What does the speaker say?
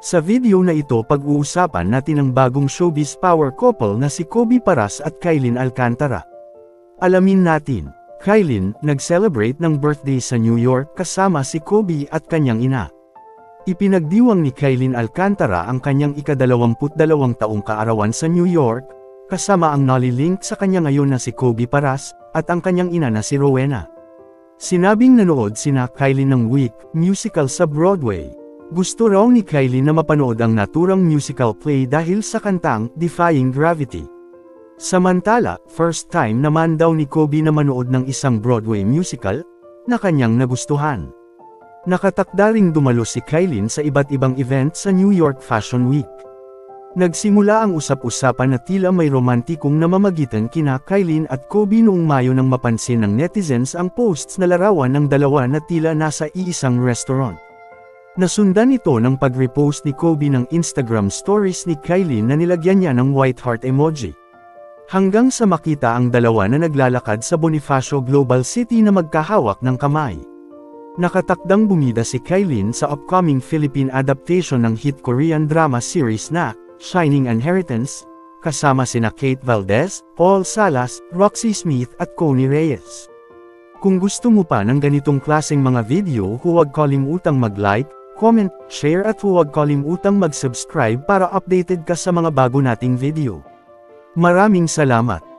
Sa video na ito pag-uusapan natin ang bagong showbiz power couple na si Kobe Paras at Kylene Alcantara. Alamin natin, Kylene, nag-celebrate ng birthday sa New York kasama si Kobe at kanyang ina. Ipinagdiwang ni Kylene Alcantara ang kanyang ika-22 taong kaarawan sa New York, kasama ang nolly-link sa kanya ngayon na si Kobe Paras, at ang kanyang ina na si Rowena. Sinabing nanood sina Kylene ng Week musical sa Broadway. Gusto raw ni Kylene na mapanood ang naturang musical play dahil sa kantang Defying Gravity. Samantala, first time naman daw ni Kobe na manood ng isang Broadway musical na kanyang nagustuhan. Nakatakda ring dumalo si Kylene sa iba't ibang event sa New York Fashion Week. Nagsimula ang usap-usapan na tila may romantikong namamagitan kina Kylene at Kobe noong Mayo nang mapansin ng netizens ang posts na larawan ng dalawa na tila nasa iisang restaurant. Nasundan ito ng pag-repost ni Kobe ng Instagram stories ni Kylene na nilagyan niya ng white heart emoji. Hanggang sa makita ang dalawa na naglalakad sa Bonifacio Global City na magkahawak ng kamay. Nakatakdang bumida si Kylene sa upcoming Philippine adaptation ng hit Korean drama series na Shining Inheritance, kasama sina Kate Valdez, Paul Salas, Roxy Smith at Connie Reyes. Kung gusto mo pa ng ganitong klaseng mga video, huwag kalimutang mag-like, comment, share at huwag kalimutang mag-subscribe para updated ka sa mga bago nating video. Maraming salamat!